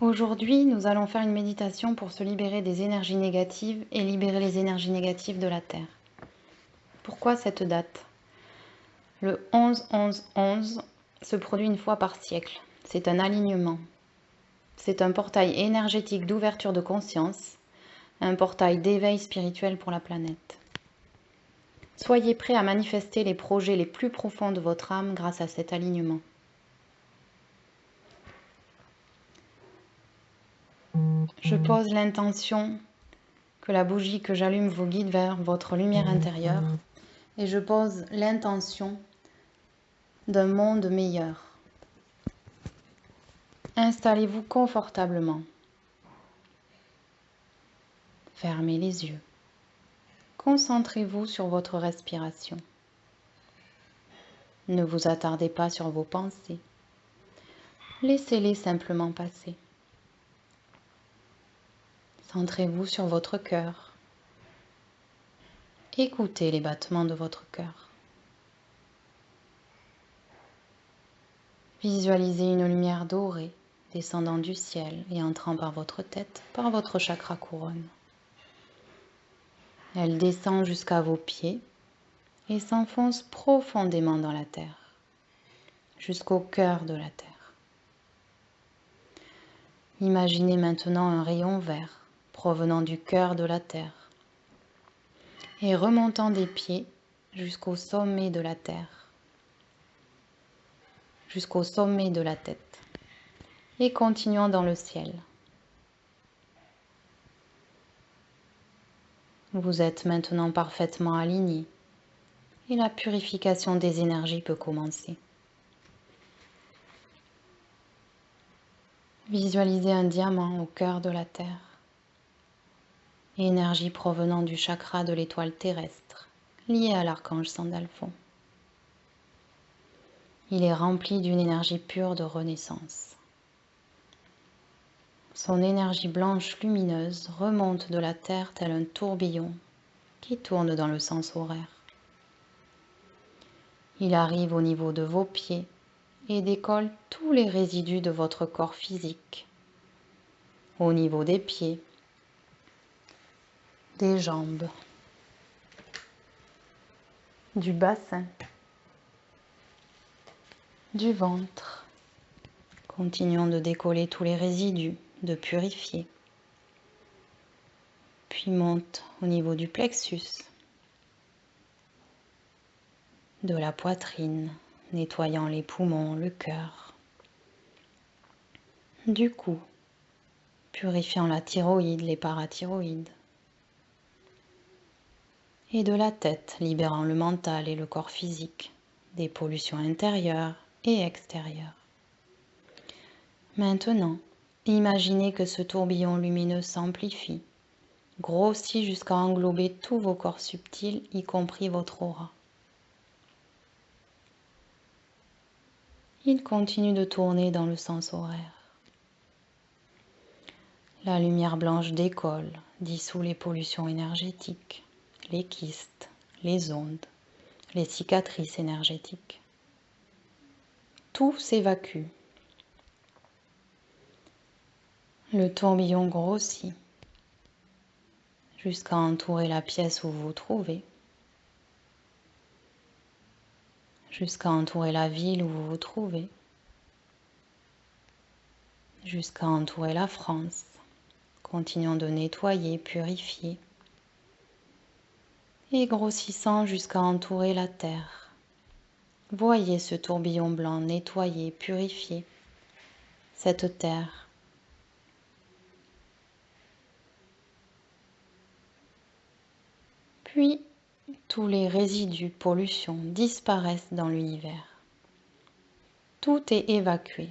Aujourd'hui, nous allons faire une méditation pour se libérer des énergies négatives et libérer les énergies négatives de la Terre. Pourquoi cette date? Le 11-11-11 se produit une fois par siècle. C'est un alignement. C'est un portail énergétique d'ouverture de conscience, un portail d'éveil spirituel pour la planète. Soyez prêts à manifester les projets les plus profonds de votre âme grâce à cet alignement. Je pose l'intention que la bougie que j'allume vous guide vers votre lumière intérieure et je pose l'intention d'un monde meilleur. Installez-vous confortablement. Fermez les yeux. Concentrez-vous sur votre respiration. Ne vous attardez pas sur vos pensées. Laissez-les simplement passer. Centrez-vous sur votre cœur. Écoutez les battements de votre cœur. Visualisez une lumière dorée descendant du ciel et entrant par votre tête, par votre chakra couronne. Elle descend jusqu'à vos pieds et s'enfonce profondément dans la terre, jusqu'au cœur de la terre. Imaginez maintenant un rayon vert provenant du cœur de la terre et remontant des pieds jusqu'au sommet de la terre, jusqu'au sommet de la tête et continuant dans le ciel. Vous êtes maintenant parfaitement aligné et la purification des énergies peut commencer. Visualisez un diamant au cœur de la terre. Énergie provenant du chakra de l'étoile terrestre, liée à l'archange Sandalphon. Il est rempli d'une énergie pure de renaissance. Son énergie blanche lumineuse remonte de la terre tel un tourbillon qui tourne dans le sens horaire. Il arrive au niveau de vos pieds et décolle tous les résidus de votre corps physique, au niveau des pieds, des jambes, du bassin, du ventre. Continuons de décoller tous les résidus, de purifier. Puis monte au niveau du plexus, de la poitrine, nettoyant les poumons, le cœur, du cou, purifiant la thyroïde, les parathyroïdes, et de la tête, libérant le mental et le corps physique des pollutions intérieures et extérieures. Maintenant, imaginez que ce tourbillon lumineux s'amplifie, grossit jusqu'à englober tous vos corps subtils, y compris votre aura. Il continue de tourner dans le sens horaire. La lumière blanche décolle, dissout les pollutions énergétiques, les kystes, les ondes, les cicatrices énergétiques. Tout s'évacue. Le tourbillon grossit jusqu'à entourer la pièce où vous vous trouvez, jusqu'à entourer la ville où vous vous trouvez, jusqu'à entourer la France. Continuons de nettoyer, purifier, et grossissant jusqu'à entourer la terre. Voyez ce tourbillon blanc nettoyer, purifier cette terre. Puis, tous les résidus, pollutions disparaissent dans l'univers. Tout est évacué.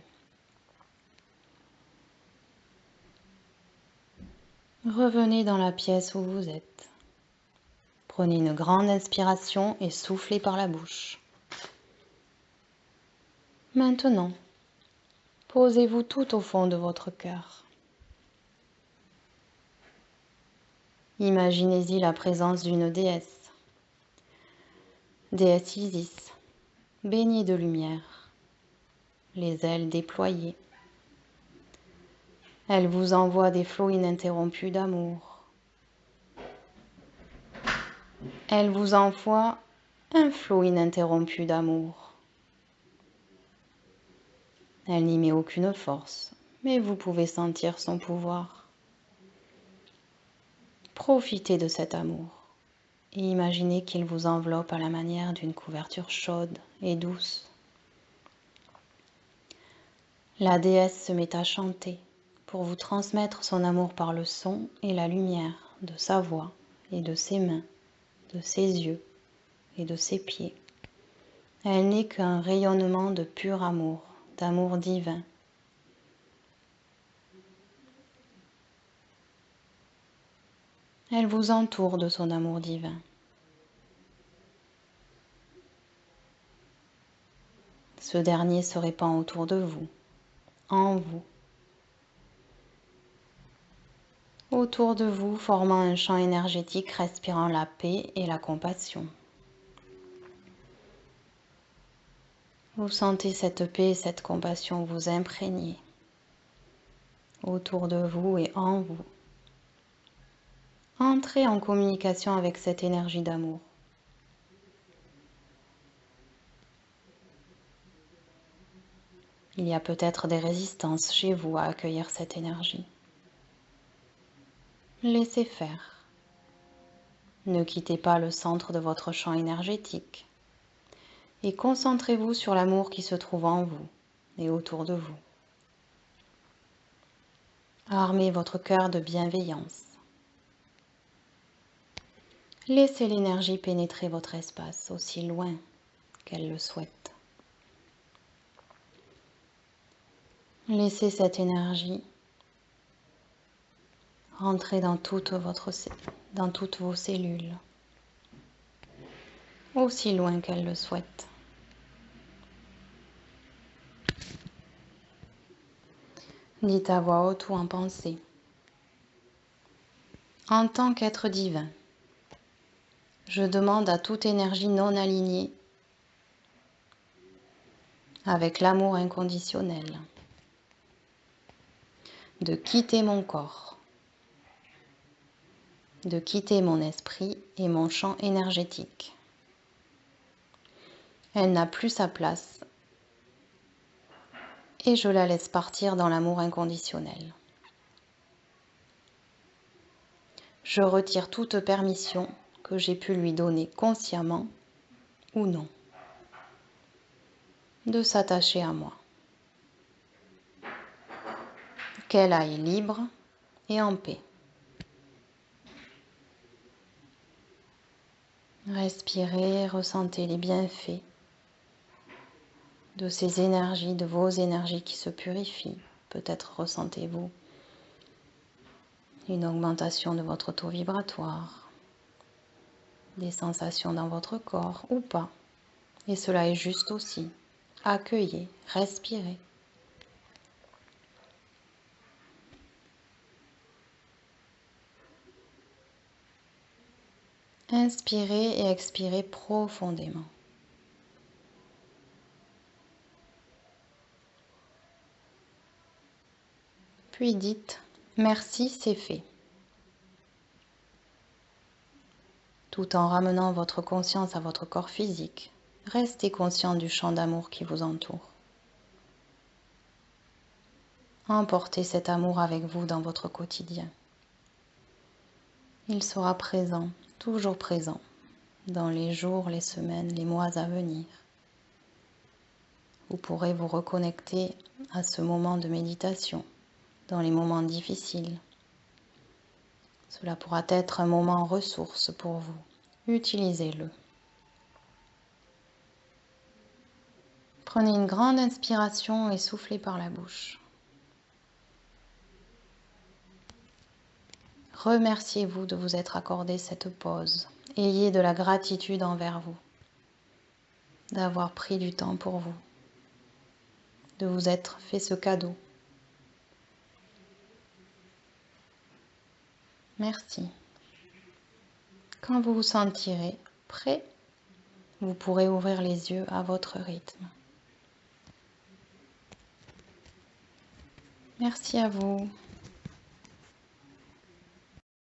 Revenez dans la pièce où vous êtes. Prenez une grande inspiration et soufflez par la bouche. Maintenant, posez-vous tout au fond de votre cœur. Imaginez-y la présence d'une déesse, déesse Isis, baignée de lumière, les ailes déployées. Elle vous envoie des flots ininterrompus d'amour. Elle vous envoie un flot ininterrompu d'amour. Elle n'y met aucune force, mais vous pouvez sentir son pouvoir. Profitez de cet amour et imaginez qu'il vous enveloppe à la manière d'une couverture chaude et douce. La déesse se met à chanter pour vous transmettre son amour par le son et la lumière de sa voix et de ses mains, de ses yeux et de ses pieds. Elle n'est qu'un rayonnement de pur amour, d'amour divin. Elle vous entoure de son amour divin. Ce dernier se répand autour de vous, en vous, autour de vous, formant un champ énergétique respirant la paix et la compassion. Vous sentez cette paix et cette compassion vous imprégner autour de vous et en vous. Entrez en communication avec cette énergie d'amour. Il y a peut-être des résistances chez vous à accueillir cette énergie. Laissez faire. Ne quittez pas le centre de votre champ énergétique et concentrez-vous sur l'amour qui se trouve en vous et autour de vous. Armez votre cœur de bienveillance. Laissez l'énergie pénétrer votre espace aussi loin qu'elle le souhaite. Laissez cette énergie rentrer dans toutes vos cellules, aussi loin qu'elle le souhaite. Dites à voix haute ou en pensée. En tant qu'être divin, je demande à toute énergie non alignée avec l'amour inconditionnel de quitter mon corps, de quitter mon esprit et mon champ énergétique. Elle n'a plus sa place et je la laisse partir dans l'amour inconditionnel. Je retire toute permission que j'ai pu lui donner consciemment ou non de s'attacher à moi. Qu'elle aille libre et en paix. Respirez, ressentez les bienfaits de ces énergies, de vos énergies qui se purifient. Peut-être ressentez-vous une augmentation de votre taux vibratoire, des sensations dans votre corps ou pas. Et cela est juste aussi. Accueillez, respirez. Inspirez et expirez profondément. Puis dites « Merci, c'est fait », tout en ramenant votre conscience à votre corps physique. Restez conscient du champ d'amour qui vous entoure. Emportez cet amour avec vous dans votre quotidien. Il sera présent, toujours présent, dans les jours, les semaines, les mois à venir. Vous pourrez vous reconnecter à ce moment de méditation, dans les moments difficiles. Cela pourra être un moment ressource pour vous. Utilisez-le. Prenez une grande inspiration et soufflez par la bouche. Remerciez-vous de vous être accordé cette pause. Ayez de la gratitude envers vous, d'avoir pris du temps pour vous, de vous être fait ce cadeau. Merci. Quand vous vous sentirez prêt, vous pourrez ouvrir les yeux à votre rythme. Merci à vous.